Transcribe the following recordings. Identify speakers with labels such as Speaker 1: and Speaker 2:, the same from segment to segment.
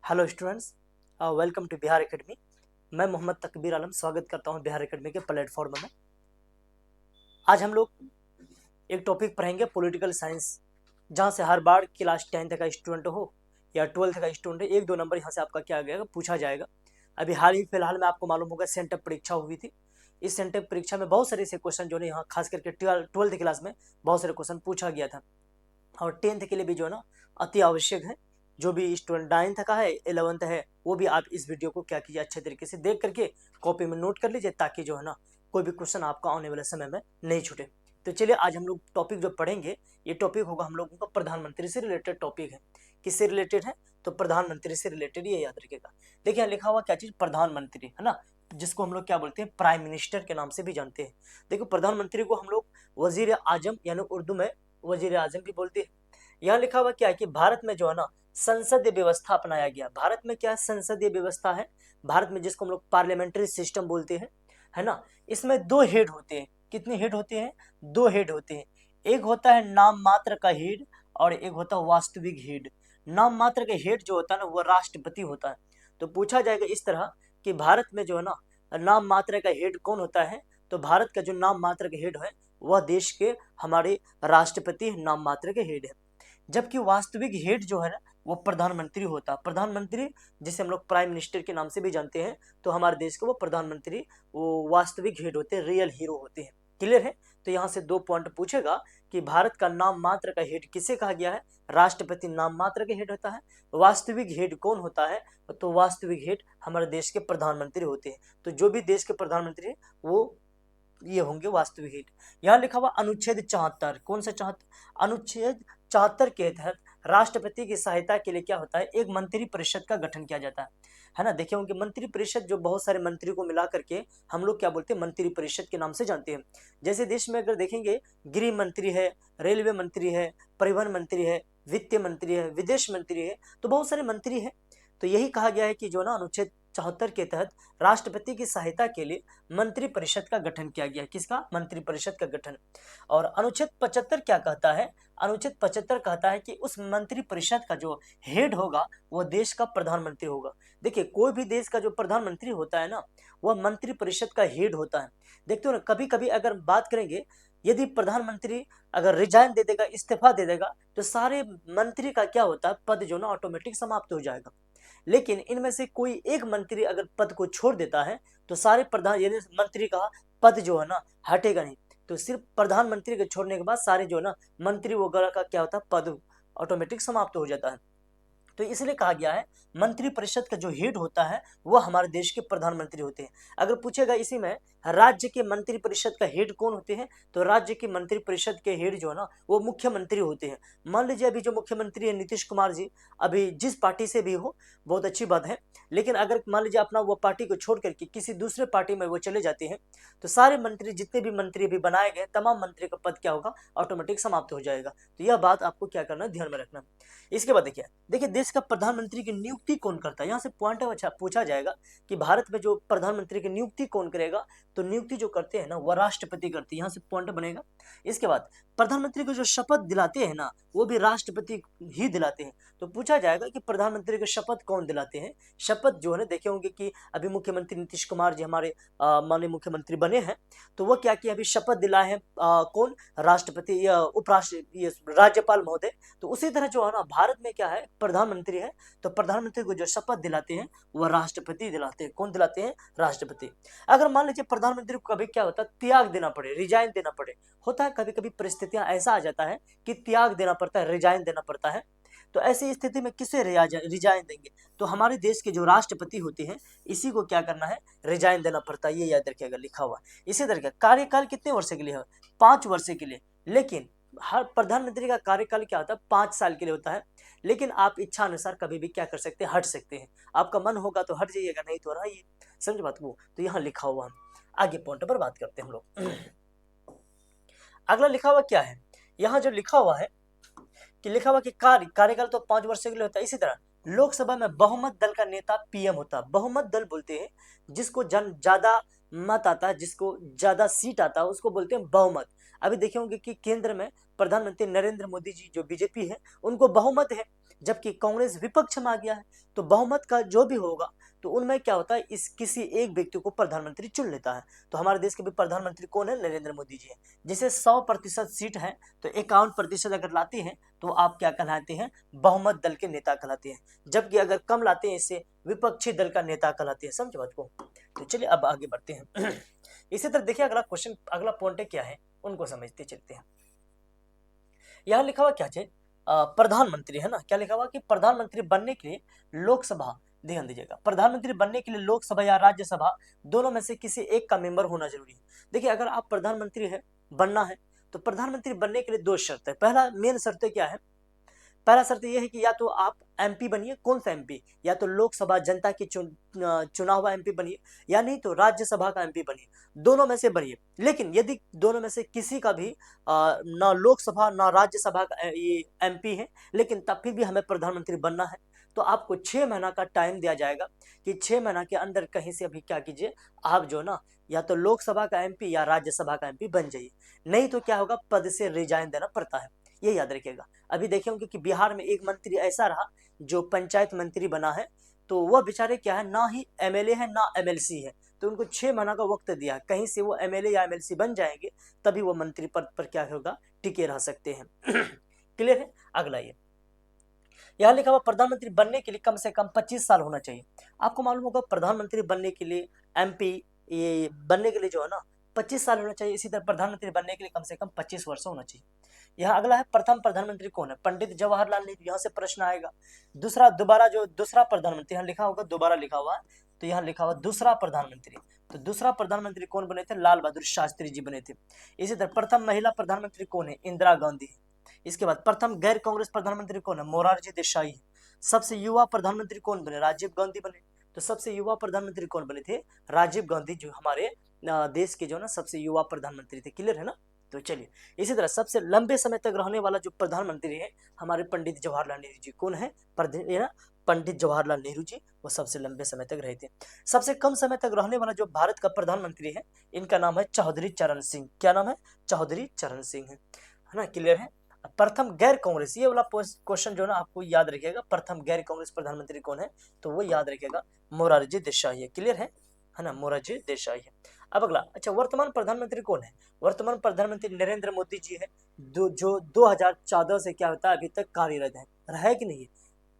Speaker 1: Hello students, welcome to Bihar academy. मैं मोहम्मद तकबीर आलम स्वागत करता हूं बिहार एकेडमी के प्लेटफॉर्म में। आज हम लोग एक टॉपिक पढ़ेंगे पॉलिटिकल साइंस, जहां से हर बार क्लास 10th का स्टूडेंट हो या 12th का स्टूडेंट हो, एक दो नंबर यहाँ से आपका क्या गया पूछा जाएगा। अभी हाल ही फिलहाल में आपको मालूम होगा सेंटअप परीक्षा हुई थी। इस सेंटअप परीक्षा में बहुत सारे ऐसे क्वेश्चन जो है यहाँ खास करके 12th क्लास में बहुत सारे क्वेश्चन पूछा गया था, और 10th के लिए भी जो है ना अति आवश्यक है। जो भी स्टूडेंट 9th का है 11th है, वो भी आप इस वीडियो को क्या कीजिए, अच्छे तरीके से देख करके कॉपी में नोट कर लीजिए, ताकि जो है ना कोई भी क्वेश्चन आपका आने वाले समय में नहीं छूटे। तो चलिए आज हम लोग टॉपिक जो पढ़ेंगे, ये टॉपिक होगा हम लोगों का प्रधानमंत्री से रिलेटेड टॉपिक है। किससे रिलेटेड है? तो प्रधानमंत्री से रिलेटेड, ये याद रखिएगा। देखिए यहाँ लिखा हुआ क्या चीज, प्रधानमंत्री है ना, जिसको हम लोग क्या बोलते हैं, प्राइम मिनिस्टर के नाम से भी जानते हैं। देखो प्रधानमंत्री को हम लोग वजीर आजम यानी उर्दू में वजीर आजम भी बोलते हैं। यहाँ लिखा हुआ क्या है कि भारत में जो है ना संसदीय व्यवस्था अपनाया गया। भारत में क्या संसदीय व्यवस्था है? भारत में जिसको हम लोग पार्लियामेंट्री सिस्टम बोलते हैं, है ना। इसमें दो हेड होते हैं। कितने हेड होते हैं? दो हेड होते हैं। एक होता है नाम मात्र का हेड और एक होता है वास्तविक हेड। नाम मात्र का हेड जो होता है ना वो राष्ट्रपति होता है। तो पूछा जाएगा इस तरह कि भारत में जो है ना नाम मात्र का हेड कौन होता है? तो भारत का जो नाम मात्र का हेड है वह देश के हमारे राष्ट्रपति नाम मात्र के हेड है। जबकि वास्तविक हेड जो है ना वो प्रधानमंत्री होता है। प्रधानमंत्री जिसे हम लोग प्राइम मिनिस्टर के नाम से भी जानते हैं, तो हमारे देश के वो प्रधानमंत्री वो वास्तविक हेड होते हैं, रियल हीरो होते हैं। क्लियर है? तो यहाँ से दो पॉइंट पूछेगा कि भारत का नाम मात्र का हेड किसे कहा गया है? राष्ट्रपति नाम मात्र का हेड होता है। वास्तविक हेड कौन होता है? तो वास्तविक हेड हमारे देश के प्रधानमंत्री होते हैं। तो जो भी देश के प्रधानमंत्री है वो ये होंगे वास्तविक हित। यहाँ लिखा हुआ अनुच्छेद 74, कौन सा 74? अनुच्छेद 74 के तहत राष्ट्रपति की सहायता के लिए क्या होता है, एक मंत्री परिषद का गठन किया जाता है ना। देखिए उनके मंत्री परिषद जो बहुत सारे मंत्री को मिला करके हम लोग क्या बोलते हैं, मंत्री परिषद के नाम से जानते हैं। जैसे देश में अगर देखेंगे, गृह मंत्री है, रेलवे मंत्री है, परिवहन मंत्री है, वित्त मंत्री है, विदेश मंत्री है, तो बहुत सारे मंत्री है। तो यही कहा गया है कि जो ना अनुच्छेद 74 के तहत राष्ट्रपति की सहायता के लिए मंत्री परिषद का गठन किया गया। किसका? मंत्री परिषद का गठन। और अनुच्छेद 75 क्या कहता है? अनुच्छेद 75 कहता है कि उस मंत्री परिषद का जो हेड होगा वो देश का प्रधानमंत्री होगा। देखिए कोई भी देश का जो प्रधानमंत्री होता है ना वह मंत्री परिषद का हेड होता है। देखते हो ना, कभी कभी अगर बात करेंगे, यदि प्रधानमंत्री अगर रिजाइन दे देगा, इस्तीफा दे देगा, तो सारे मंत्री का क्या होता है, पद जो ना ऑटोमेटिक समाप्त हो जाएगा। लेकिन इनमें से कोई एक मंत्री अगर पद को छोड़ देता है तो सारे प्रधान यानी मंत्री का पद जो है ना हटेगा नहीं। तो सिर्फ प्रधानमंत्री के छोड़ने के बाद सारे जो है ना मंत्री वगैरह का क्या होता है, पद ऑटोमेटिक समाप्त हो जाता है। तो इसलिए कहा गया है मंत्री परिषद का जो हेड होता है वह हमारे देश के प्रधानमंत्री होते हैं। अगर पूछेगा इसी में राज्य के मंत्री परिषद का हेड कौन होते हैं, तो राज्य के मंत्री परिषद के हेड जो है ना वो मुख्यमंत्री होते हैं। मान लीजिए अभी जो मुख्यमंत्री है नीतीश कुमार जी, अभी जिस पार्टी से भी हो बहुत अच्छी बात है, लेकिन अगर मान लीजिए अपना वो पार्टी को छोड़ करके किसी दूसरे पार्टी में वो चले जाते हैं, तो सारे मंत्री जितने भी मंत्री भी बनाए गए तमाम मंत्री का पद क्या होगा, ऑटोमेटिक समाप्त हो जाएगा। तो यह बात आपको क्या करना, ध्यान में रखना। इसके बाद देखिए देखिए देश का प्रधानमंत्री की नियुक्ति कौन करता है? यहाँ से पॉइंट अच्छा पूछा जाएगा कि भारत में जो प्रधानमंत्री की नियुक्ति कौन करेगा, तो नियुक्ति जो करते हैं ना वह राष्ट्रपति करती है। यहाँ से पॉइंट बनेगा। इसके बाद प्रधानमंत्री को जो शपथ दिलाते हैं ना वो भी राष्ट्रपति ही दिलाते हैं। तो पूछा जाएगा कि प्रधानमंत्री को शपथ कौन दिलाते हैं? शपथ जो है ना, देखे होंगे कि अभी मुख्यमंत्री नीतीश कुमार जी हमारे माननीय मुख्यमंत्री बने हैं, तो वह क्या किया, अभी शपथ दिलाए हैं कौन? राष्ट्रपति या उपराष्ट्र ये राज्यपाल महोदय। तो उसी तरह जो है ना भारत में क्या है, प्रधानमंत्री है, तो प्रधानमंत्री को जो शपथ दिलाते हैं वह राष्ट्रपति दिलाते हैं। कौन दिलाते हैं? राष्ट्रपति। अगर मान लीजिए प्रधानमंत्री को कभी क्या होता है, त्याग देना पड़े, रिजाइन देना पड़े, होता है कभी कभी परिस्थितियां ऐसा आ जाता है कि त्याग देना पड़ता है, रिजाइन देना पड़ता है। तो ऐसी स्थिति में किसे रिजाइन देंगे? तो हमारे देश के जो राष्ट्रपति होते हैं इसी को क्या करना है, रिजाइन देना पड़ता है। ये याद रखिएगा, लिखा हुआ। इसी तरह का कार्यकाल कितने वर्ष के लिए है? 5 वर्ष के लिए। लेकिन हर प्रधानमंत्री का कार्यकाल क्या होता है, 5 साल के लिए होता है। लेकिन आप इच्छा अनुसार कभी भी क्या कर सकते हैं, हट सकते हैं। आपका मन होगा तो हट जाइएगा, नहीं तो रहिए। समझ बात को? तो यहाँ लिखा हुआ। आगे पॉइंट पर बात करते हैं हम लोग। अगला लिखा हुआ क्या है, यहाँ जो लिखा हुआ है कि लिखा हुआ कि कार्यकाल तो 5 वर्ष के लिए होता है। इसी तरह लोकसभा में बहुमत दल का नेता पीएम होता है। बहुमत दल बोलते हैं जिसको जन ज्यादा मत आता है, जिसको ज्यादा सीट आता है उसको बोलते हैं बहुमत। अभी देखे होंगे कि केंद्र में प्रधानमंत्री नरेंद्र मोदी जी जो बीजेपी है उनको बहुमत है, जबकि कांग्रेस विपक्ष में आ गया है। तो बहुमत का जो भी होगा तो उनमें क्या होता है, इस किसी एक व्यक्ति को प्रधानमंत्री चुन लेता है। तो हमारे देश के भी प्रधानमंत्री कौन है, नरेंद्र मोदी जी है। जैसे 100% सीट है तो 51% अगर लाते हैं तो आप क्या कहलाते हैं, बहुमत दल के नेता कहलाते हैं। जबकि अगर कम लाते हैं इससे विपक्षी दल का नेता कहलाते हैं। समझे बात को। तो चलिए अब आगे बढ़ते हैं। इसी तरह देखिए अगला क्वेश्चन, अगला पॉइंट क्या है उनको समझते चलते हैं। यहाँ लिखा हुआ क्या है, प्रधानमंत्री है ना, क्या लिखा हुआ कि प्रधानमंत्री बनने के लिए लोकसभा, ध्यान दीजिएगा, प्रधानमंत्री बनने के लिए लोकसभा या राज्यसभा दोनों में से किसी एक का मेंबर होना जरूरी है। देखिए अगर आप प्रधानमंत्री है बनना है तो प्रधानमंत्री बनने के लिए दो शर्त है। पहला मेन शर्त क्या है, पहला शर्त यह है कि या तो आप एमपी बनिए, कौन सा एमपी, या तो लोकसभा जनता की चुना हुआ एमपी बनिए, या नहीं तो राज्यसभा का एमपी बनिए, दोनों में से बनिए। लेकिन यदि दोनों में से किसी का भी ना लोकसभा ना राज्यसभा का ये एमपी है, लेकिन तब फिर भी हमें प्रधानमंत्री बनना है, तो आपको 6 महीना का टाइम दिया जाएगा कि 6 महीना के अंदर कहीं से अभी क्या कीजिए, आप जो ना या तो लोकसभा का एमपी या राज्यसभा का एमपी बन जाइए। नहीं तो क्या होगा, पद से रिजाइन देना पड़ता है, ये याद रखिएगा। अभी देखे होंगे कि बिहार में एक मंत्री ऐसा रहा जो पंचायत मंत्री बना है, तो वह बेचारे क्या है, ना ही एमएलए है ना एमएलसी है, तो उनको 6 महीना का वक्त दिया, कहीं से वो एमएलए या एमएलसी बन जाएंगे तभी वो मंत्री पद पर क्या होगा, टिके रह सकते हैं। क्लियर है। अगला ये यहाँ लिखा हुआ प्रधानमंत्री बनने के लिए कम से कम 25 साल होना चाहिए। आपको मालूम होगा प्रधानमंत्री बनने के लिए, एमपी ये बनने के लिए जो है ना 25 साल होना चाहिए। इसी तरह प्रधानमंत्री बनने के लिए कम से कम 25 वर्ष होना चाहिए। यहाँ अगला है प्रथम प्रधानमंत्री कौन है, पंडित जवाहरलाल नेहरू, यहाँ से प्रश्न आएगा। दूसरा दोबारा जो दूसरा प्रधानमंत्री यहाँ लिखा होगा, दोबारा लिखा हुआ है तो यहाँ लिखा हुआ दूसरा प्रधानमंत्री, तो दूसरा प्रधानमंत्री कौन बने थे, लाल बहादुर शास्त्री जी बने थे। इसी तरह प्रथम महिला प्रधानमंत्री कौन है, इंदिरा गांधी। इसके बाद प्रथम गैर कांग्रेस प्रधानमंत्री कौन है, मोरारजी देसाई है। सबसे युवा प्रधानमंत्री कौन बने, राजीव गांधी बने। तो सबसे युवा प्रधानमंत्री कौन बने थे, राजीव गांधी, जो हमारे देश के जो ना सबसे युवा प्रधानमंत्री थे। क्लियर है ना। तो चलिए इसी तरह सबसे लंबे समय तक रहने वाला जो प्रधानमंत्री है हमारे पंडित जवाहरलाल नेहरू जी। कौन है, पंडित जवाहरलाल नेहरू जी, वो सबसे लंबे समय तक रहे थे। सबसे कम समय तक रहने वाला जो भारत का प्रधानमंत्री है, इनका नाम है चौधरी चरण सिंह। क्या नाम है, चौधरी चरण सिंह है ना। क्लियर है। प्रथम गैर कांग्रेस, ये वाला क्वेश्चन जो ना आपको याद रखिएगा, प्रथम गैर कांग्रेस प्रधानमंत्री कौन है, तो वो याद रखिएगा मोरारजी देसाई है। क्लियर है ना, मोरारजी देसाई है। अब अगला, अच्छा वर्तमान प्रधानमंत्री कौन है, वर्तमान प्रधानमंत्री नरेंद्र मोदी जी है, जो 2014 से क्या होता है अभी तक कार्यरत है, रहा है कि नहीं,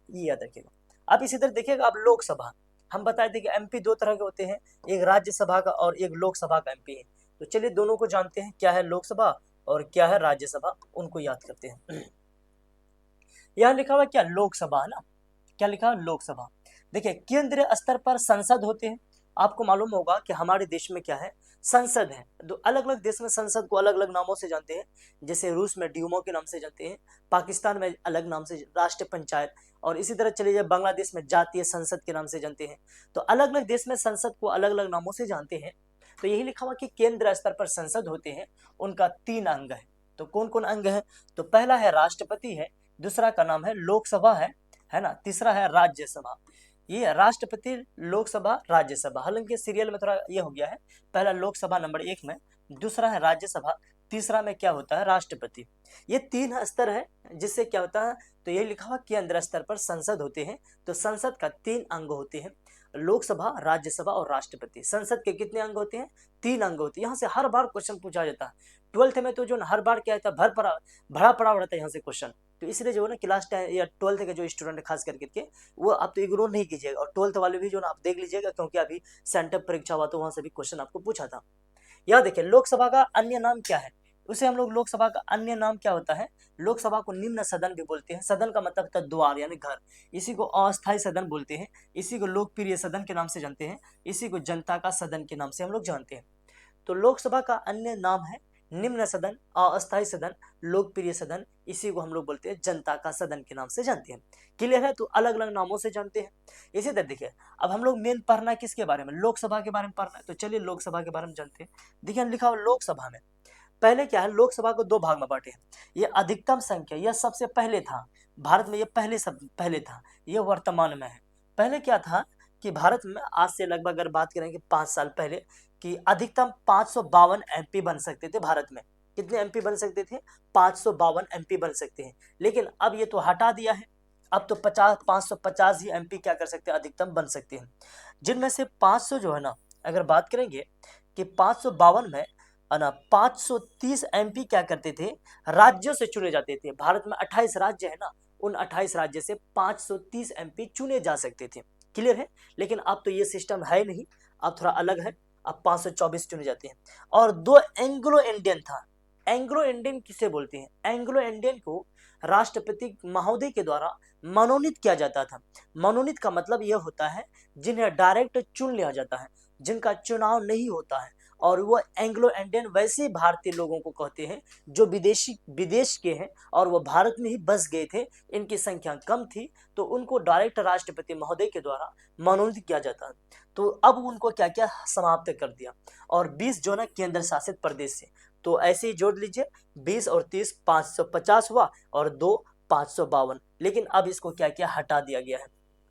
Speaker 1: ये याद रखिएगा। अब इसी तरह देखिएगा, अब लोकसभा, हम बताए थे कि एमपी दो तरह के होते हैं, एक राज्यसभा का और एक लोकसभा का एमपी है। तो चलिए दोनों को जानते हैं, क्या है लोकसभा और क्या है राज्यसभा, उनको याद करते हैं। यहाँ लिखा हुआ क्या, लोकसभा है ना, क्या लिखा है, लोकसभा। देखिए केंद्रीय स्तर पर संसद होते हैं। आपको मालूम होगा कि हमारे देश में क्या है, संसद है। तो अलग अलग देश में संसद को अलग अलग नामों से जानते हैं। जैसे रूस में ड्यूमो के नाम से जानते हैं, पाकिस्तान में अलग नाम से राष्ट्रीय पंचायत, और इसी तरह चलिए जाए बांग्लादेश में जातीय संसद के नाम से जानते हैं। तो अलग अलग देश में संसद को अलग अलग नामों से जानते हैं। तो यही लिखा हुआ कि केंद्र स्तर पर संसद होते हैं, उनका 3 अंग है। तो कौन कौन अंग है, तो पहला है राष्ट्रपति है, दूसरा का नाम है लोकसभा है ना, तीसरा है राज्यसभा। ये राष्ट्रपति, लोकसभा, राज्यसभा, हालांकि सीरियल में थोड़ा ये हो गया है, पहला लोकसभा नंबर 1 में, दूसरा है राज्यसभा, तीसरा में क्या होता है, राष्ट्रपति। ये 3 स्तर है, जिससे क्या होता है, तो ये लिखा हुआ केंद्र स्तर पर संसद होते हैं। तो संसद का 3 अंग होते हैं, लोकसभा, राज्यसभा और राष्ट्रपति। संसद के कितने अंग होते हैं, 3 अंग होते हैं। यहाँ से हर बार क्वेश्चन पूछा जाता है 12th में, तो जो हर बार क्या होता है, भरा पड़ा रहता है यहाँ से क्वेश्चन। तो इसलिए जो है ना क्लास 10 या 12th के जो स्टूडेंट खास करके वो आप तो इग्नोर नहीं कीजिएगा, और 12th वाले भी जो ना आप देख लीजिएगा, क्योंकि अभी सेंटर परीक्षा हुआ तो वहां से भी क्वेश्चन आपको पूछा था। यहाँ देखिए लोकसभा का अन्य नाम क्या है, उसे हम लोग लोकसभा का अन्य नाम क्या होता है, लोकसभा को निम्न सदन भी बोलते हैं। सदन का मतलब होता है द्वार यानी घर, इसी को अस्थायी सदन बोलते हैं, इसी को लोकप्रिय सदन के नाम से जानते हैं, इसी को जनता का सदन के नाम से हम लोग जानते हैं। तो लोकसभा का अन्य नाम है निम्न सदन, अस्थायी सदन, लोकप्रिय सदन, इसी को हम लोग बोलते हैं जनता का सदन के नाम से जानते हैं। क्लियर है, तो अलग अलग नामों से जानते हैं। इसी तरह देखिए, अब हम लोग मेन पढ़ना है किसके बारे में, लोकसभा के बारे में पढ़ना है। तो चलिए लोकसभा के बारे में जानते हैं। देखिए लिखा हुआ लोकसभा में पहले क्या है, लोकसभा को 2 भाग में बांटे हैं। ये अधिकतम संख्या, यह सबसे पहले था भारत में, ये पहले था, ये वर्तमान में है। पहले क्या था कि भारत में आज से लगभग अगर बात करें कि 5 साल पहले, कि अधिकतम 552 एमपी बन सकते थे भारत में। कितने एमपी बन सकते थे, 552 एमपी बन सकते हैं। लेकिन अब ये तो हटा दिया है, अब तो 550 ही एमपी क्या कर सकते हैं, अधिकतम बन सकते हैं, जिनमें से 500 जो है ना, अगर बात करेंगे कि 552 में है ना 530 एमपी क्या करते थे, राज्यों से चुने जाते थे। भारत में 28 राज्य है ना, उन 28 राज्य से 530 एमपी चुने जा सकते थे। क्लियर है? लेकिन अब तो ये सिस्टम है नहीं, अब थोड़ा अलग है, अब 524 चुने जाते हैं। और दो एंग्लो इंडियन था। एंग्लो इंडियन किसे बोलते हैं? एंग्लो इंडियन को राष्ट्रपति महोदय के द्वारा मनोनीत किया जाता था। मनोनीत का मतलब यह होता है जिन्हें डायरेक्ट चुन लिया जाता है, जिनका चुनाव नहीं होता है। और वो एंग्लो इंडियन वैसे भारतीय लोगों को कहते हैं जो विदेश के हैं और वो भारत में ही बस गए थे, इनकी संख्या कम थी, तो उनको डायरेक्ट राष्ट्रपति महोदय के द्वारा मनोनीत किया जाता है। तो अब उनको क्या क्या समाप्त कर दिया, और 20 जो ना केंद्र शासित प्रदेश से, तो ऐसे ही जोड़ लीजिए 20 और 30 550 हुआ, और 2 552। लेकिन अब इसको क्या क्या हटा दिया गया है।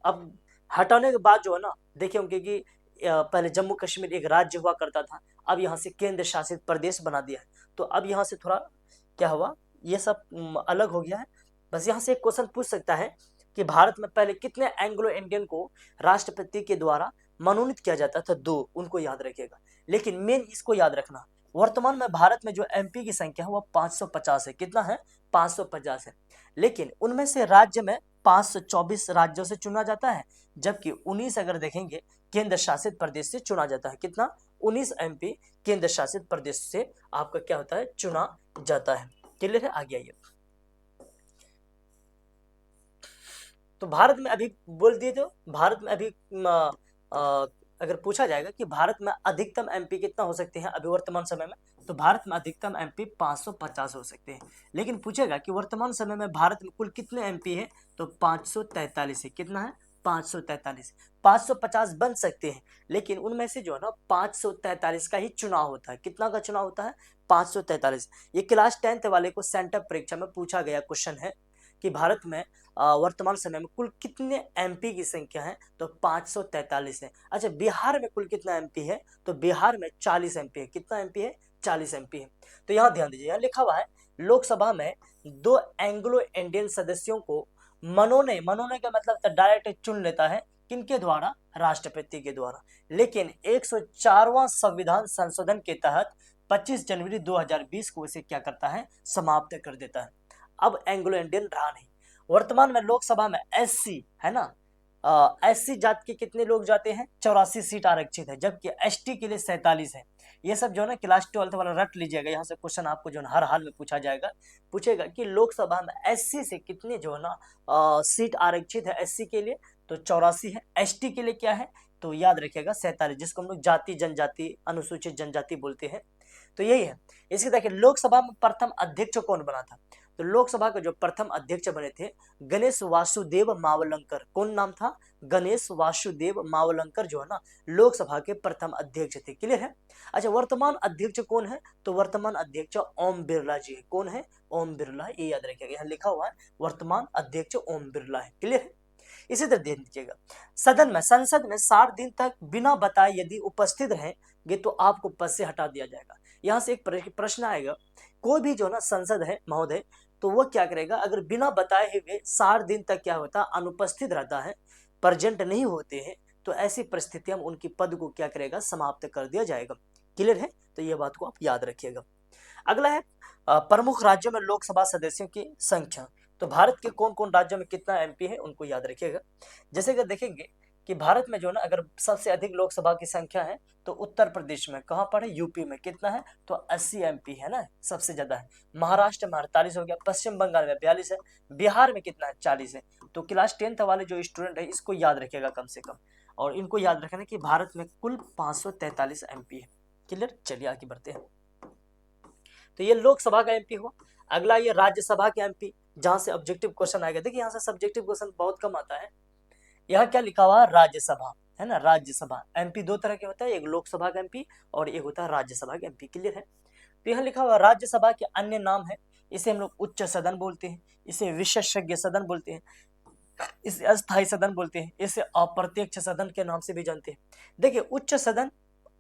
Speaker 1: अब हटाने के बाद जो है ना, देखिए होंगे कि पहले जम्मू कश्मीर एक राज्य हुआ करता था, अब यहाँ से केंद्र शासित प्रदेश बना दिया है। तो अब यहाँ से थोड़ा क्या हुआ, ये सब अलग हो गया है। बस यहाँ से एक क्वेश्चन पूछ सकता है कि भारत में पहले कितने एंग्लो इंडियन को राष्ट्रपति के द्वारा मनोनीत किया जाता था? 2, उनको याद रखिएगा। लेकिन मेन इसको याद रखना, वर्तमान में भारत में जो एमपी की संख्या है वो 550 है। कितना है? 550 है। लेकिन उनमें से राज्य में 524 राज्यों से चुना जाता है, जबकि 19 अगर देखेंगे केंद्र शासित प्रदेश से चुना जाता है। कितना? 19 एमपी केंद्र शासित प्रदेश से आपका क्या होता है, चुना जाता है। क्लियर है? आगे आइए। तो भारत में अभी बोल दिए, तो भारत में अभी अगर पूछा जाएगा कि भारत में अधिकतम एमपी कितना हो सकते हैं अभी वर्तमान समय में, तो भारत में अधिकतम एमपी 550 हो सकते हैं। लेकिन पूछेगा कि वर्तमान समय में भारत में कुल कितने एमपी है, तो 543 है। कितना है? 543। 550 बन सकते हैं, लेकिन उनमें से जो है ना 543 का ही चुनाव होता है। कितना का चुनाव होता है? 543। ये क्लास 10th वाले को सेंटर परीक्षा में पूछा गया क्वेश्चन है कि भारत में वर्तमान समय में कुल कितने एमपी की संख्या है, तो 543 है। अच्छा, बिहार में कुल कितना एमपी है, तो बिहार में 40 एमपी है। कितना एमपी है? 40 एमपी है। तो यहाँ ध्यान दीजिए, यहाँ लिखा हुआ है लोकसभा में 2 एंग्लो इंडियन सदस्यों को मनोनय का मतलब तो डायरेक्ट चुन लेता है, किनके द्वारा? राष्ट्रपति के द्वारा। लेकिन 104वां संविधान संशोधन के तहत 25 जनवरी 2020 को इसे क्या करता है, समाप्त कर देता है। अब एंग्लो इंडियन रहा नहीं। वर्तमान में लोकसभा में एससी है ना, एससी जात के कितने लोग जाते हैं? 84 सीट आरक्षित है, जबकि एसटी के लिए 47 है। ये सब जो है ना क्लास 12th वाला रट लीजिएगा, यहाँ से क्वेश्चन आपको जो है हर हाल में पूछा जाएगा। पूछेगा कि लोकसभा में एससी से कितने जो है ना सीट आरक्षित है एससी के लिए, तो 84 है। एसटी के लिए क्या है, तो याद रखिएगा 47, जिसको हम लोग जाति जनजाति अनुसूचित जनजाति बोलते हैं। तो यही है। इसके देखिए लोकसभा में प्रथम अध्यक्ष कौन बना था, तो लोकसभा के जो प्रथम अध्यक्ष बने थे गणेश वासुदेव मावलंकर। कौन नाम था? गणेश वासुदेव मावलंकर जो है ना लोकसभा के प्रथम अध्यक्ष थे। क्लियर है? अच्छा, वर्तमान अध्यक्ष कौन है, तो वर्तमान अध्यक्ष ओम बिरला जी है। कौन है? ओम बिरला, ये याद रखिएगा, यहाँ लिखा हुआ है वर्तमान अध्यक्ष ओम बिरला है। क्लियर है? इसी तरह ध्यान दीजिएगा, संसद में 60 दिन तक बिना बताए यदि उपस्थित रहेंगे तो आपको पद से हटा दिया जाएगा। यहाँ से एक प्रश्न आएगा, कोई भी जो ना संसद है महोदय, तो वो क्या करेगा, अगर बिना बताए हुए 60 दिन तक क्या होता है, अनुपस्थित रहता है, प्रेजेंट नहीं होते हैं, तो ऐसी परिस्थितियां उनकी पद को क्या करेगा, समाप्त कर दिया जाएगा। क्लियर है? तो ये बात को आप याद रखिएगा। अगला है प्रमुख राज्यों में लोकसभा सदस्यों की संख्या। तो भारत के कौन कौन राज्यों में कितना एमपी है, उनको याद रखिएगा। जैसे कि देखेंगे कि भारत में जो ना अगर सबसे अधिक लोकसभा की संख्या है, तो उत्तर प्रदेश में, कहाँ पर है, यूपी में। कितना है, तो 80 एमपी है ना, सबसे ज्यादा है। महाराष्ट्र में 48 हो गया, पश्चिम बंगाल में 42 है, बिहार में कितना है, 40 है। तो क्लास 10th वाले जो स्टूडेंट है इसको याद रखिएगा कम से कम, और इनको याद रखना कि भारत में कुल 543 एमपी है। क्लियर? चलिए आगे बढ़ते हैं। तो ये लोकसभा का एमपी हुआ। अगला ये राज्यसभा के एमपी, जहां से ऑब्जेक्टिव क्वेश्चन आएगा। देखिए यहाँ से सब्जेक्टिव क्वेश्चन बहुत कम आता है। यहाँ क्या लिखा हुआ है, राज्यसभा है ना, राज्यसभा। एमपी दो तरह के होता है, एक लोकसभा का एमपी और एक होता है राज्यसभा का एमपी। क्लियर है? तो यहाँ लिखा हुआ राज्यसभा के अन्य नाम है, इसे हम लोग उच्च सदन बोलते हैं, इसे विशेषज्ञ सदन बोलते हैं, इसे अस्थायी सदन बोलते हैं, इसे अप्रत्यक्ष सदन के नाम से भी जानते हैं। देखिए उच्च सदन,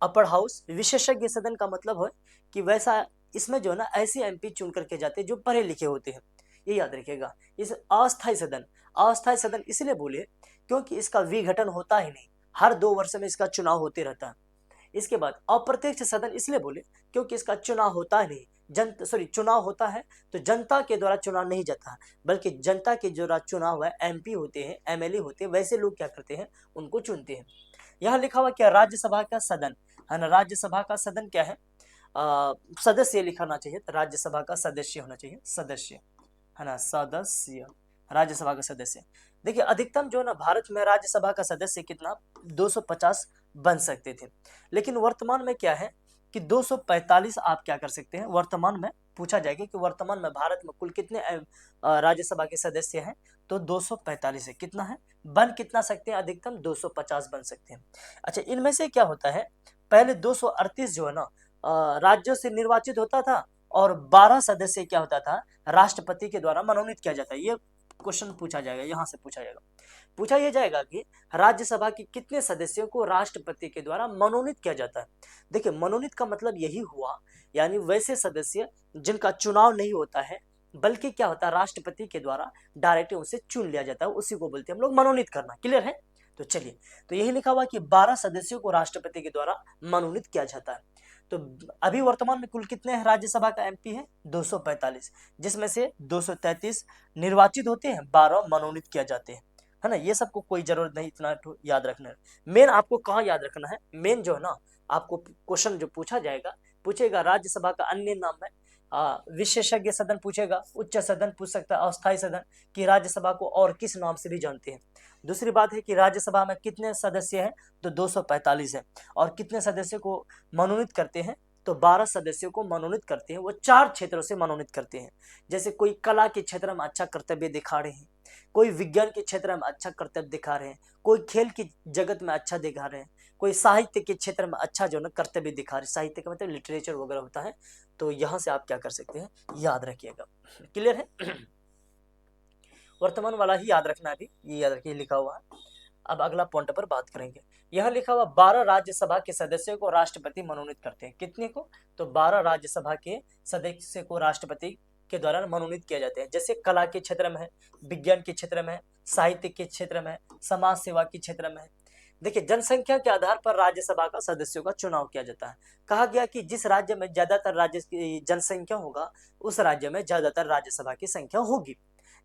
Speaker 1: अपर हाउस, विशेषज्ञ सदन का मतलब है कि वैसा इसमें जो है ना ऐसे एमपी चुन करके जाते हैं जो पढ़े लिखे होते हैं, ये याद रखिएगा। इस अस्थायी सदन, अस्थायी सदन इसलिए बोले क्योंकि इसका विघटन होता ही नहीं, हर 2 वर्ष में इसका चुनाव होते रहता है। इसके बाद अप्रत्यक्ष सदन इसलिए बोले क्योंकि इसका चुनाव होता ही नहीं, चुनाव होता है तो जनता के द्वारा चुनाव नहीं जाता है, बल्कि जनता के जो चुनाव है एमपी होते हैं, एमएलए होते हैं, वैसे लोग क्या करते हैं, उनको चुनते हैं। यहाँ लिखा हुआ क्या, राज्यसभा का सदन है ना, राज्यसभा का सदन क्या है, सदस्य लिखाना चाहिए, तो राज्यसभा का सदस्य होना चाहिए, सदस्य है ना, सदस्य, राज्यसभा का सदस्य। देखिए अधिकतम जो है ना भारत में राज्यसभा का सदस्य कितना 250 बन सकते थे, लेकिन वर्तमान में क्या है कि 245 आप क्या कर सकते हैं, वर्तमान में पूछा जाएगा कि वर्तमान में भारत में कुल कितने राज्यसभा के सदस्य हैं, तो 245 है। कितना है, बन कितना सकते हैं, अधिकतम 250 बन सकते हैं। अच्छा, इनमें से क्या होता है, पहले 238 जो है ना राज्यों से निर्वाचित होता था और 12 सदस्य क्या होता था, राष्ट्रपति के द्वारा मनोनीत किया जाता है। ये क्वेश्चन पूछा जाएगा, यहाँ से पूछा जाएगा, पूछा यह जाएगा कि राज्यसभा के कितने सदस्यों को राष्ट्रपति के द्वारा मनोनीत किया जाता है। देखिए मनोनीत का मतलब यही हुआ, यानी वैसे सदस्य जिनका चुनाव नहीं होता है, बल्कि क्या होता है, राष्ट्रपति के द्वारा डायरेक्ट उसे चुन लिया जाता है, उसी को बोलते हैं हम लोग मनोनीत करना। क्लियर है, तो चलिए, तो यही लिखा हुआ कि 12 सदस्यों को राष्ट्रपति के द्वारा मनोनीत किया जाता है। तो अभी वर्तमान में कुल कितने हैं राज्यसभा का एमपी है, 245, जिसमें से 233 निर्वाचित होते हैं, 12 मनोनीत किया जाते हैं, है ना। ये सबको कोई जरूरत नहीं इतना तो याद रखना है। मेन आपको कहाँ याद रखना है, मेन जो है ना आपको क्वेश्चन जो पूछा जाएगा, पूछेगा राज्यसभा का अन्य नाम है, विशेषज्ञ सदन पूछेगा, उच्च सदन पूछ सकता है, अस्थायी सदन, कि राज्यसभा को और किस नाम से भी जानते हैं। दूसरी बात है कि राज्यसभा में कितने सदस्य हैं, तो 245 है, और कितने सदस्य को मनोनीत करते हैं, तो 12 सदस्यों को मनोनीत करते हैं। वो 4 क्षेत्रों से मनोनीत करते हैं, जैसे कोई कला के क्षेत्र में अच्छा कर्तव्य दिखा रहे हैं, कोई विज्ञान के क्षेत्र में अच्छा कर्तव्य दिखा रहे हैं, कोई खेल की जगत में अच्छा दिखा रहे हैं, कोई साहित्य के क्षेत्र में अच्छा जो ना कर्तव्य दिखा रहे हैं, साहित्य का मतलब लिटरेचर वगैरह होता है। तो यहाँ से आप क्या कर सकते हैं, याद रखिएगा। क्लियर है, वर्तमान वाला ही याद रखना है, अभी ये याद रखिए, लिखा हुआ है। अब अगला पॉइंट पर बात करेंगे। यह लिखा हुआ 12 राज्यसभा के सदस्यों को राष्ट्रपति मनोनीत करते हैं। कितने को, तो 12 राज्यसभा के सदस्य को राष्ट्रपति के द्वारा मनोनीत किया जाते हैं। जैसे कला के क्षेत्र में है, विज्ञान के क्षेत्र में है, साहित्य के क्षेत्र में है, समाज सेवा के क्षेत्र में है। देखिए जनसंख्या के आधार पर राज्यसभा का सदस्यों का चुनाव किया जाता है। कहा गया कि जिस राज्य में ज्यादातर राज्य की जनसंख्या होगा, उस राज्य में ज्यादातर राज्यसभा की संख्या होगी।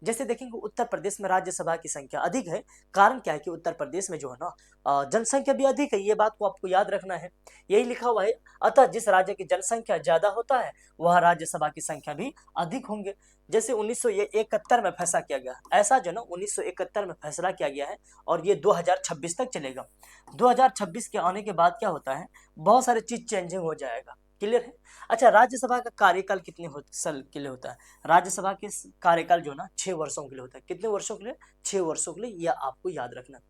Speaker 1: जैसे देखेंगे उत्तर प्रदेश में राज्यसभा की संख्या अधिक है। कारण क्या है कि उत्तर प्रदेश में जो है ना जनसंख्या भी अधिक है, ये बात को आपको याद रखना है। यही लिखा हुआ है, अतः जिस राज्य की जनसंख्या ज्यादा होता है वह राज्यसभा की संख्या भी अधिक होंगे। जैसे 1971 में फैसला किया गया, ऐसा जो ना 1971 में फैसला किया गया है, और ये 2026 तक चलेगा। 2026 के आने के बाद क्या होता है, बहुत सारी चीज चेंजिंग हो जाएगा। क्लियर है। अच्छा, राज्यसभा का कार्यकाल कितने साल के लिए होता है, राज्यसभा के कार्यकाल जो ना 6 वर्षों के लिए होता है। कितने वर्षों के लिए, 6 वर्षों के लिए, यह आपको याद रखना।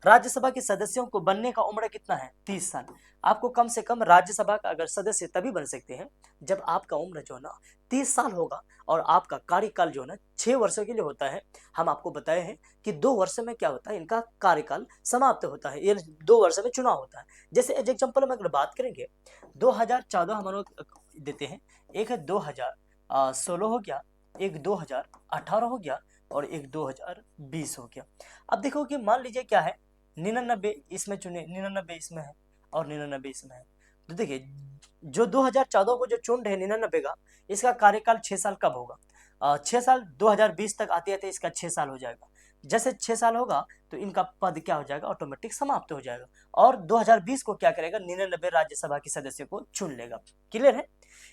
Speaker 1: राज्यसभा के सदस्यों को बनने का उम्र कितना है, 30 साल। आपको कम से कम राज्यसभा का अगर सदस्य तभी बन सकते हैं जब आपका उम्र जो है ना 30 साल होगा, और आपका कार्यकाल जो है ना 6 वर्षों के लिए होता है। हम आपको बताए हैं कि 2 वर्ष में क्या होता है, इनका कार्यकाल समाप्त होता है, ये 2 वर्ष में चुनाव होता है। जैसे एग्जाम्पल में अगर बात करेंगे, 2014 हम लोग देते हैं, एक है 2016 हो गया, एक 2018 हो गया, और एक 2020 हो गया। अब देखो कि मान लीजिए क्या है, 99 इसमें चुने, 99 इसमें है, और 99 इसमें है। तो देखिए जो 2014 को जो चुन रहे 99 का, इसका कार्यकाल 6 साल कब होगा, 6 साल 2020 तक आते आते इसका 6 साल हो जाएगा। जैसे 6 साल होगा तो इनका पद क्या हो जाएगा, ऑटोमेटिक समाप्त हो जाएगा, और 2020 को क्या करेगा, 99 राज्यसभा के सदस्यों को चुन लेगा। क्लियर है।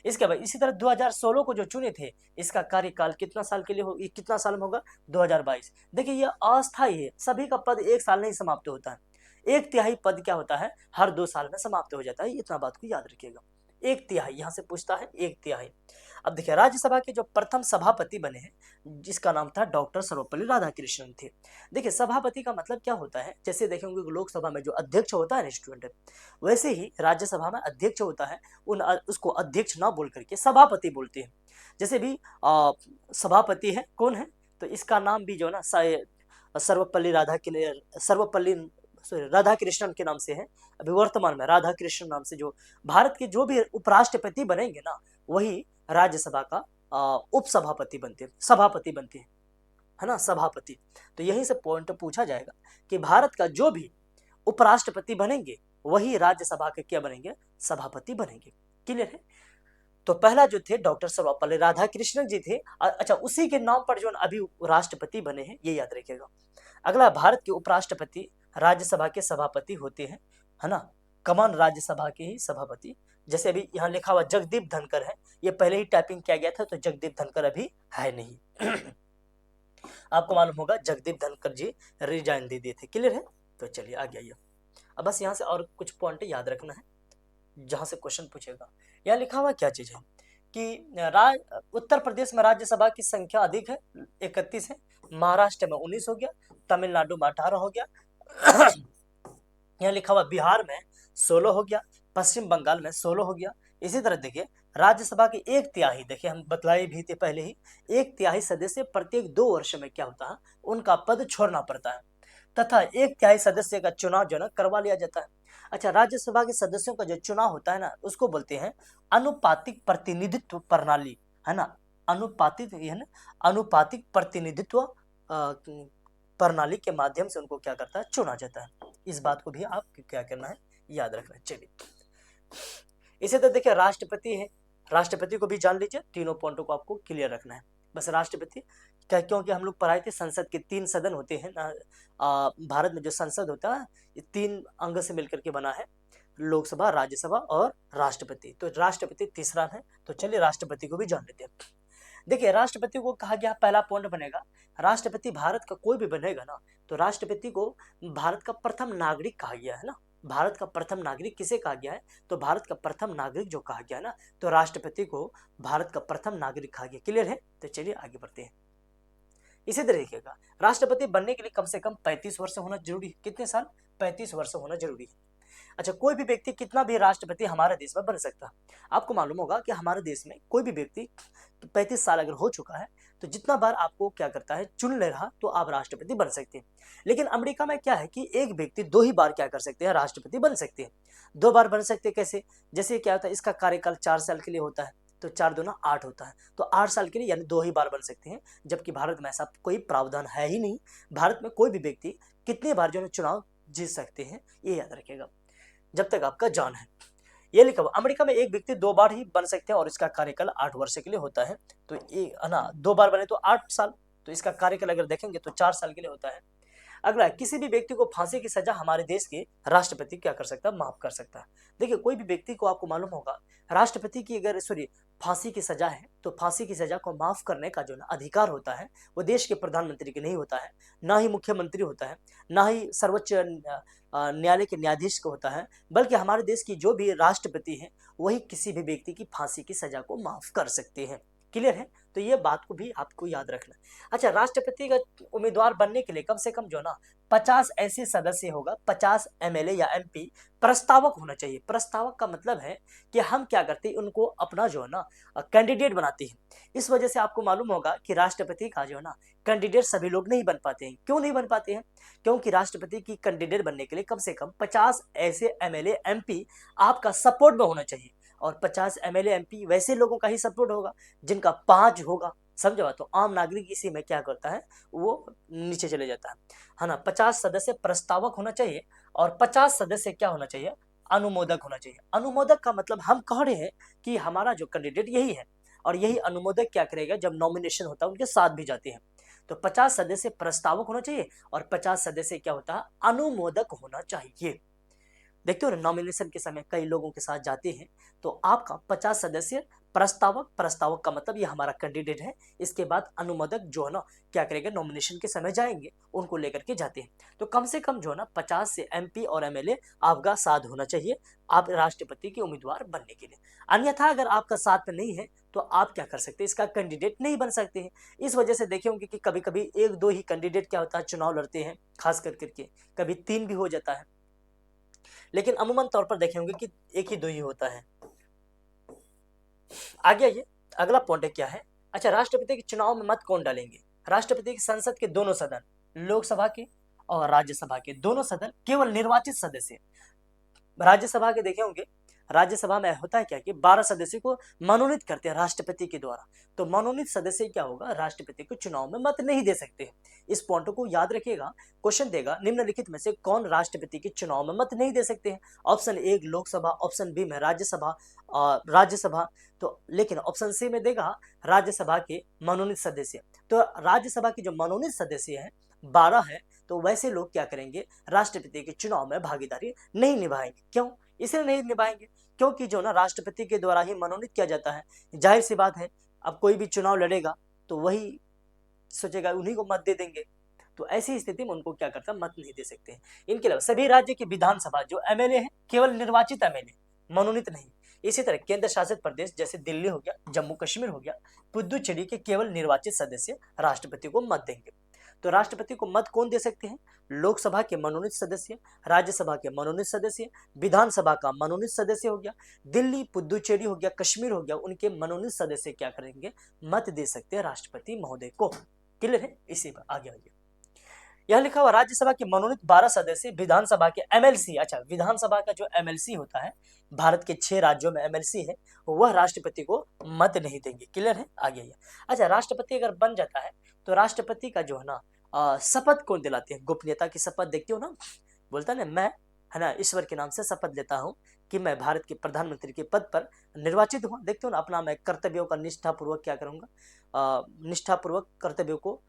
Speaker 1: इसके बाद इसी तरह 2016 को जो चुने थे, इसका कार्यकाल कितना साल के लिए हो, कितना साल में होगा, 2022। देखिए यह अस्थायी है, सभी का पद 1 साल नहीं समाप्त होता है, 1/3 पद क्या होता है, हर 2 साल में समाप्त हो जाता है। इतना बात को याद रखिएगा, 1/3 यहाँ से पूछता है, 1/3। अब देखिए राज्यसभा के जो प्रथम सभापति बने हैं, जिसका नाम था डॉक्टर सर्वपल्ली राधाकृष्णन थे। देखिए सभापति का मतलब क्या होता है, जैसे देखेंगे लोकसभा में जो अध्यक्ष होता है ना स्टूडेंट, वैसे ही राज्यसभा में अध्यक्ष होता है, उसको अध्यक्ष ना बोल करके सभापति बोलते हैं। जैसे भी सभापति है कौन है, तो इसका नाम भी जो ना सर्वपल्ली राधाकृष्णन के नाम से है। अभी वर्तमान में राधाकृष्णन नाम से जो भारत के जो भी उपराष्ट्रपति बनेंगे ना, वही राज्यसभा का उपसभापति बनते हैं, सभापति बनते हैं। है ना, सभापति। तो यहीं से पॉइंट पूछा जाएगा कि भारत का जो भी उपराष्ट्रपति बनेंगे वही राज्यसभा के क्या बनेंगे, सभापति बनेंगे। क्लियर है। तो पहला जो थे डॉक्टर सर्वपल्ली राधाकृष्णन जी थे। अच्छा, उसी के नाम पर जो अभी राष्ट्रपति बने हैं, ये याद रखिएगा। अगला, भारत के उपराष्ट्रपति राज्यसभा के सभापति होते हैं, है ना, कमान राज्यसभा के ही सभापति। जैसे अभी यहाँ लिखा हुआ जगदीप धनकर है, ये पहले ही टाइपिंग किया गया था, तो जगदीप धनकर अभी है नहीं। आपको मालूम होगा जगदीप धनकर जी रिजाइन दे दिए थे। क्लियर है। तो चलिए आगे आइए। अब बस यहाँ से और कुछ पॉइंट याद रखना है जहां से क्वेश्चन पूछेगा। यहाँ लिखा हुआ क्या चीज है कि उत्तर प्रदेश में राज्यसभा की संख्या अधिक है, 31 है, महाराष्ट्र में 19 हो गया, तमिलनाडु में 18 हो गया, यहाँ लिखा हुआ बिहार में 16 हो गया, पश्चिम बंगाल में 16 हो गया। इसी तरह देखिए राज्यसभा की 1/3, देखिए हम बतलाए भी थे पहले ही, 1/3 सदस्य प्रत्येक 2 वर्ष में क्या होता है, उनका पद छोड़ना पड़ता है, तथा 1/3 सदस्य का चुनाव जो है करवा लिया जाता है। अच्छा, राज्यसभा के सदस्यों का जो चुनाव होता है ना, उसको बोलते हैं अनुपातिक प्रतिनिधित्व प्रणाली, है ना, अनुपातिक प्रतिनिधित्व प्रणाली के माध्यम से उनको क्या करता है, चुना जाता है। इस बात को भी आप क्या करना है, याद रखना है। चलिए, इसी तरह देखिए राष्ट्रपति है, राष्ट्रपति को भी जान लीजिए, तीनों पॉइंटों को आपको क्लियर रखना है। बस राष्ट्रपति क्या, क्योंकि हम लोग पढ़ाए थे संसद के 3 सदन होते हैं ना, भारत में जो संसद होता है ये 3 अंग से मिलकर के बना है, लोकसभा, राज्यसभा और राष्ट्रपति। तो राष्ट्रपति तीसरा है। तो चलिए राष्ट्रपति को भी जान लेते हैं। देखिए राष्ट्रपति को कहा गया, पहला पॉइंट बनेगा, राष्ट्रपति भारत का कोई भी बनेगा ना, तो राष्ट्रपति को भारत का प्रथम नागरिक कहा गया है ना। भारत का प्रथम नागरिक किसे कहा गया है, तो भारत का प्रथम नागरिक जो कहा गया ना, तो राष्ट्रपति को भारत का प्रथम नागरिक कहा गया। क्लियर है। तो चलिए आगे बढ़ते हैं। इसी तरह देखिएगा, राष्ट्रपति बनने के लिए कम से कम 35 वर्ष होना जरूरी है। कितने साल, 35 वर्ष होना जरूरी है। अच्छा, कोई भी व्यक्ति कितना भी राष्ट्रपति हमारे देश में बन सकता है। आपको मालूम होगा कि हमारे देश में कोई भी व्यक्ति 35 साल अगर हो चुका है तो जितना बार आपको क्या करता है, चुन ले रहा, तो आप राष्ट्रपति बन सकते हैं। लेकिन अमेरिका में क्या है कि एक व्यक्ति 2 ही बार क्या कर सकते हैं, राष्ट्रपति बन सकते हैं। 2 बार बन सकते हैं कैसे, जैसे क्या होता है, इसका कार्यकाल 4 साल के लिए होता है, तो 4 दूना 8 होता है, तो 8 साल के लिए यानी 2 ही बार बन सकते हैं। जबकि भारत में ऐसा कोई प्रावधान है ही नहीं। भारत में कोई भी व्यक्ति कितने बार जो है चुनाव जीत सकते हैं, ये याद रखेगा जब तक आपका जान है। ये लिखा हुआ, अमेरिका में एक व्यक्ति 2 बार ही बन सकते हैं और इसका कार्यकाल 8 वर्ष के लिए होता है। तो ये है ना, 2 बार बने तो 8 साल, तो इसका कार्यकाल अगर देखेंगे तो 4 साल के लिए होता है। अगला, किसी भी व्यक्ति को फांसी की सजा हमारे देश के राष्ट्रपति क्या कर सकता है, माफ कर सकता है। देखिए कोई भी व्यक्ति को, आपको मालूम होगा, राष्ट्रपति की अगर फांसी की सजा है, तो फांसी की सजा को माफ करने का जो ना अधिकार होता है, वो देश के प्रधानमंत्री के नहीं होता है, ना ही मुख्यमंत्री होता है, ना ही सर्वोच्च न्यायालय के न्यायाधीश को होता है, बल्कि हमारे देश की जो भी राष्ट्रपति है वही किसी भी व्यक्ति की फांसी की सजा को माफ कर सकते हैं। क्लियर है। तो ये बात को भी आपको याद रखना। अच्छा, राष्ट्रपति का उम्मीदवार बनने के लिए कम से कम जो ना 50 ऐसे सदस्य होगा, 50 एमएलए या एमपी प्रस्तावक होना चाहिए। प्रस्तावक का मतलब है कि हम क्या करते हैं, उनको अपना जो है ना कैंडिडेट बनाते हैं। इस वजह से आपको मालूम होगा कि राष्ट्रपति का जो है ना कैंडिडेट सभी लोग नहीं बन पाते हैं। क्यों नहीं बन पाते हैं, क्योंकि राष्ट्रपति की कैंडिडेट बनने के लिए कम से कम 50 ऐसे एमएलए एमपी आपका सपोर्ट में होना चाहिए, और 50 एमएलए एमपी वैसे लोगों का ही सपोर्ट होगा जिनका 5 होगा। समझा। तो आम नागरिक इसी में क्या करता है, वो नीचे चले जाता है ना। 50 सदस्य प्रस्तावक होना चाहिए और 50 सदस्य क्या होना चाहिए, अनुमोदक होना चाहिए। अनुमोदक का मतलब हम कह रहे हैं कि हमारा जो कैंडिडेट यही है, और यही अनुमोदक क्या करेगा, जब नॉमिनेशन होता है उनके साथ भी जाते हैं। तो 50 सदस्य प्रस्तावक होना चाहिए और 50 सदस्य क्या होता है, अनुमोदक होना चाहिए। देखते हो ना, नॉमिनेशन के समय कई लोगों के साथ जाते हैं, तो आपका 50 सदस्य प्रस्तावक, प्रस्तावक का मतलब ये हमारा कैंडिडेट है, इसके बाद अनुमोदक जो है ना क्या करेगा, नॉमिनेशन के समय जाएंगे, उनको लेकर के जाते हैं। तो कम से कम जो है ना 50 से एमपी और एमएलए आपका साथ होना चाहिए आप राष्ट्रपति के उम्मीदवार बनने के लिए। अन्यथा अगर आपका साथ में नहीं है तो आप क्या कर सकते हैं, इसका कैंडिडेट नहीं बन सकते हैं। इस वजह से देखे होंगे कि कभी कभी 1-2 ही कैंडिडेट क्या होता है, चुनाव लड़ते हैं, खास करके कभी 3 भी हो जाता है, लेकिन अमूमन तौर पर देखे होंगे कि 1 ही 2 ही होता है। आगे आइए, अगला पॉइंट क्या है। अच्छा, राष्ट्रपति के चुनाव में मत कौन डालेंगे, राष्ट्रपति की संसद के दोनों सदन, लोकसभा के और राज्यसभा के दोनों सदन केवल निर्वाचित सदस्य। राज्यसभा के देखे होंगे राज्यसभा में होता है क्या कि 12 सदस्यों को मनोनीत करते हैं राष्ट्रपति के द्वारा। तो मनोनीत सदस्य क्या होगा, राष्ट्रपति को चुनाव में मत नहीं दे सकते। इस पॉइंट को याद रखिएगा, क्वेश्चन देगा निम्नलिखित में से कौन राष्ट्रपति के चुनाव में मत नहीं दे सकते हैं। Option A Lok Sabha, option B में राज्यसभा, तो लेकिन ऑप्शन सी में देगा राज्यसभा के मनोनीत सदस्य। तो राज्यसभा के जो मनोनीत सदस्य हैं 12 है, तो वैसे लोग क्या करेंगे, राष्ट्रपति के चुनाव में भागीदारी नहीं निभाएंगे। क्यों इसलिए नहीं निभाएंगे, क्योंकि जो ना राष्ट्रपति के द्वारा ही मनोनीत किया जाता है। जाहिर सी बात है, अब कोई भी चुनाव लड़ेगा तो वही सोचेगा उन्हीं को मत दे देंगे, तो ऐसी स्थिति में उनको क्या करता, मत नहीं दे सकते हैं। इनके अलावा सभी राज्य की विधानसभा जो एमएलए है, केवल निर्वाचित एमएलए, मनोनीत नहीं। इसी तरह केंद्र शासित प्रदेश जैसे दिल्ली हो गया, जम्मू कश्मीर हो गया, पुदुचेरी के केवल निर्वाचित सदस्य राष्ट्रपति को मत देंगे। तो राष्ट्रपति को मत कौन दे सकते हैं, लोकसभा के मनोनीत सदस्य, राज्यसभा के मनोनीत सदस्य, विधानसभा का मनोनीत सदस्य हो गया, दिल्ली पुदुचेरी हो गया, कश्मीर हो गया, उनके मनोनीत सदस्य क्या करेंगे, मत दे सकते हैं राष्ट्रपति महोदय को। क्लियर है, इसी पर आगे आइए। यह लिखा हुआ राज्यसभा के मनोनीत 12 सदस्य, विधानसभा के एमएलसी, अच्छा विधानसभा का जो एमएलसी होता है, भारत के 6 राज्यों में एमएलसी है, वह राष्ट्रपति को मत नहीं देंगे। क्लियर है, आगे आइए। अच्छा, राष्ट्रपति अगर बन जाता है तो राष्ट्रपति का जो है ना शपथ कौन दिलाते हैं, गोपनीयता की शपथ देखते हो ना, बोलता है ना, मैं है ना ईश्वर के नाम से शपथ लेता हूँ कि मैं भारत के प्रधानमंत्री के पद पर निर्वाचित हुआ। देखते हो ना, अपना मैं कर्तव्यों का निष्ठापूर्वक क्या करूंगा, निष्ठापूर्वक कर्तव्यों को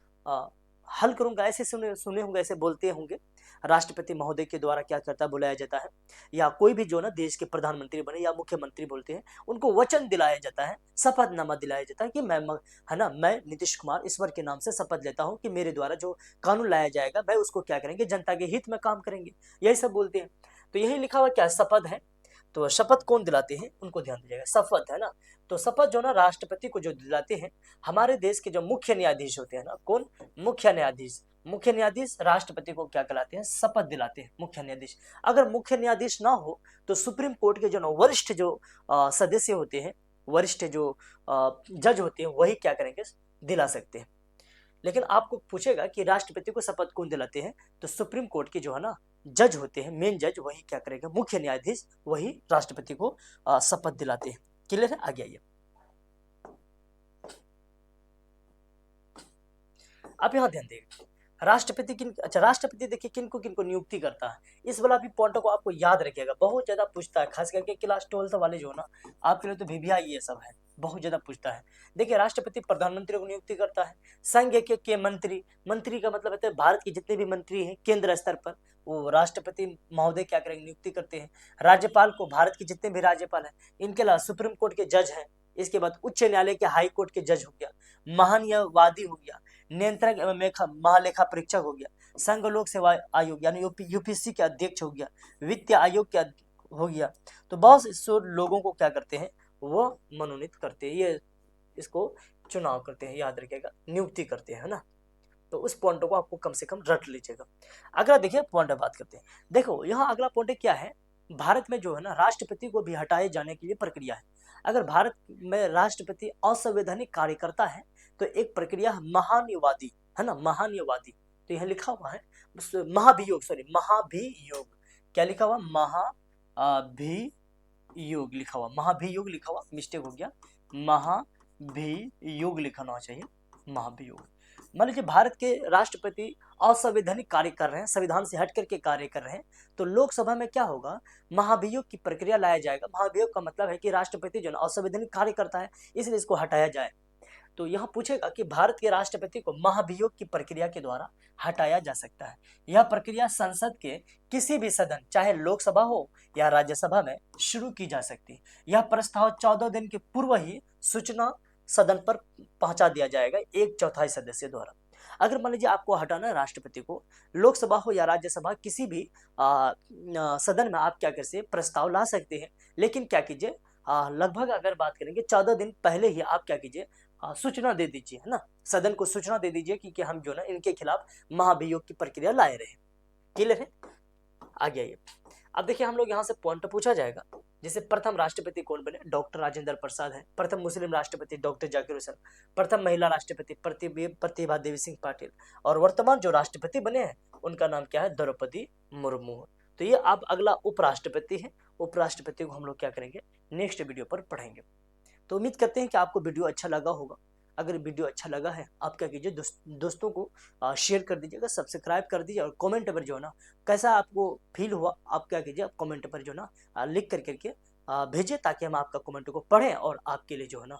Speaker 1: हल करूंगा, ऐसे सुने होंगे, ऐसे बोलते होंगे। राष्ट्रपति महोदय के द्वारा क्या करता बुलाया जाता है, या कोई भी जो ना देश के प्रधानमंत्री बने या मुख्यमंत्री बोलते हैं, उनको वचन दिलाया जाता है, शपथनामा दिलाया जाता है कि मैं है ना, मैं नीतीश कुमार ईश्वर के नाम से शपथ लेता हूं कि मेरे द्वारा जो कानून लाया जाएगा मैं उसको क्या करेंगे, जनता के हित में काम करेंगे, यही सब बोलते हैं। तो यही लिखा हुआ क्या शपथ है। तो शपथ कौन दिलाते हैं, उनको ध्यान दीजिएगा, शपथ है ना। तो शपथ जो ना राष्ट्रपति को जो दिलाते हैं, हमारे देश के जो मुख्य न्यायाधीश होते हैं ना, कौन, मुख्य न्यायाधीश, मुख्य न्यायाधीश राष्ट्रपति को क्या कहलाते हैं, शपथ दिलाते हैं, मुख्य न्यायाधीश। अगर मुख्य न्यायाधीश ना हो तो सुप्रीम कोर्ट के जो ना वरिष्ठ जो सदस्य होते हैं, वरिष्ठ जो जज होते हैं, वही क्या करेंगे, दिला सकते हैं। लेकिन आपको पूछेगा कि राष्ट्रपति को शपथ कौन दिलाते हैं, तो सुप्रीम कोर्ट के जो है ना जज होते हैं, मेन जज, वही क्या करेगा, मुख्य न्यायाधीश, वही राष्ट्रपति को शपथ दिलाते हैं। क्लियर है, आगे आइए। आप यहाँ ध्यान देंगे, राष्ट्रपति किन, अच्छा राष्ट्रपति देखिए किनको किनको नियुक्ति करता है, इस वाला भी पॉइंट को आपको याद रखिएगा, बहुत ज्यादा पूछता है, खास करके क्लास 12 वाले जो ना, आपके लिए तो वीवीआई ये सब है, बहुत ज्यादा पूछता है। देखिए, राष्ट्रपति प्रधानमंत्री को नियुक्ति करता है, संघ के मंत्री, मंत्री का मतलब है भारत के जितने भी मंत्री हैं केंद्र स्तर पर, वो राष्ट्रपति महोदय क्या करेंगे, नियुक्ति करते हैं। राज्यपाल को, भारत के जितने भी राज्यपाल हैं, इनके अलावा सुप्रीम कोर्ट के जज हैं, इसके बाद उच्च न्यायालय के हाई कोर्ट के जज हो गया, महान्यायवादी हो गया, नियंत्रक एवं महालेखा परीक्षक हो गया, संघ लोक सेवा आयोग यानी यूपीएससी के अध्यक्ष हो गया, वित्त आयोग के हो गया। तो बहुत से लोगों को क्या करते हैं, वो मनोनीत करते हैं, ये इसको चुनाव करते हैं, याद रखिएगा, नियुक्ति करते हैं ना। तो उस पॉइंट को आपको कम से कम रट लीजिएगा। अगला देखिए पॉइंट बात करते हैं। देखो यहाँ अगला पॉइंट क्या है, भारत में जो है ना राष्ट्रपति को भी हटाए जाने के लिए प्रक्रिया है। अगर भारत में राष्ट्रपति असंवैधानिक कार्य करता है तो एक प्रक्रिया महान्यायवादी, है ना, महान्यायवादी। तो यह लिखा हुआ है महाभियोग, महाभियोग, क्या लिखा हुआ, महाभियोग लिखा हुआ, महाभियोग लिखा हुआ, मिस्टेक हो गया, महाभियोग लिखना चाहिए, महाभियोग। मान लीजिए भारत के राष्ट्रपति असंवैधानिक कार्य कर रहे हैं, संविधान से हट करके कार्य कर रहे हैं, तो लोकसभा में क्या होगा, महाभियोग की प्रक्रिया लाया जाएगा। महाभियोग का मतलब है कि राष्ट्रपति जो असंवैधानिक कार्य करता है, इसलिए इसको हटाया जाए। तो यह पूछेगा कि भारत के राष्ट्रपति को महाभियोग की प्रक्रिया के द्वारा हटाया जा सकता है। यह प्रक्रिया संसद के किसी भी सदन, चाहे लोकसभा हो या राज्यसभा में, शुरू की जा सकती है। यह प्रस्ताव 14 दिन के पूर्व ही सूचना सदन पर पहुंचा दिया जाएगा 1/4 सदस्य द्वारा। अगर मान लीजिए आपको हटाना है राष्ट्रपति को, लोकसभा हो या राज्यसभा, किसी भी सदन में आप क्या कर सकते, प्रस्ताव ला सकते हैं। लेकिन क्या कीजिए, लगभग अगर बात करेंगे 14 दिन पहले ही आप क्या कीजिए, सूचना दे दीजिए, है ना, सदन को सूचना दे दीजिए कि हम जो ना इनके खिलाफ महाभियोग की प्रक्रिया लाए रहे। क्लियर है, आगे आइए। अब देखिए हम लोग यहाँ से पॉइंट पूछा जाएगा, जैसे प्रथम राष्ट्रपति कौन बने, डॉक्टर राजेंद्र प्रसाद है। प्रथम मुस्लिम राष्ट्रपति डॉक्टर जाकिर हुसैन। प्रथम महिला राष्ट्रपति प्रतिभा देवी सिंह पाटिल। और वर्तमान जो राष्ट्रपति बने हैं उनका नाम क्या है, द्रौपदी मुर्मू। तो ये आप अगला उपराष्ट्रपति है, उपराष्ट्रपति को हम लोग क्या करेंगे नेक्स्ट वीडियो पर पढ़ेंगे। तो उम्मीद करते हैं कि आपको वीडियो अच्छा लगा होगा। अगर वीडियो अच्छा लगा है आप क्या कीजिए दोस्तों को शेयर कर दीजिएगा, सब्सक्राइब कर दीजिए और कमेंट पर जो है ना कैसा आपको फील हुआ आप क्या कीजिए आप कमेंट पर जो है ना लिख कर करके भेजिए, ताकि हम आपका कमेंट को पढ़ें और आपके लिए जो है ना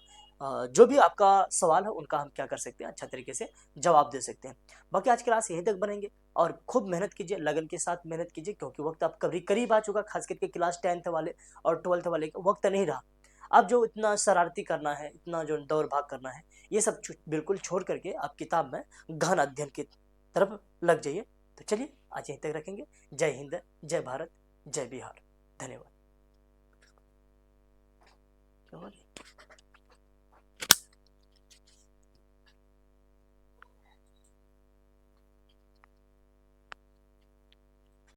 Speaker 1: जो भी आपका सवाल है उनका हम क्या कर सकते हैं अच्छा तरीके से जवाब दे सकते हैं। बाकी आज क्लास यहीं तक बनेंगे और खूब मेहनत कीजिए, लगन के साथ मेहनत कीजिए, क्योंकि वक्त अब कभी करीब आ चुका, खास करके क्लास 10th वाले और 12th वाले का वक्त नहीं रहा। अब जो इतना शरारती करना है, इतना जो दौड़ भाग करना है, ये सब बिल्कुल छोड़ करके आप किताब में गहन अध्ययन की तरफ लग जाइए। तो चलिए आज यहीं तक रखेंगे। जय हिंद, जय भारत, जय बिहार। धन्यवाद।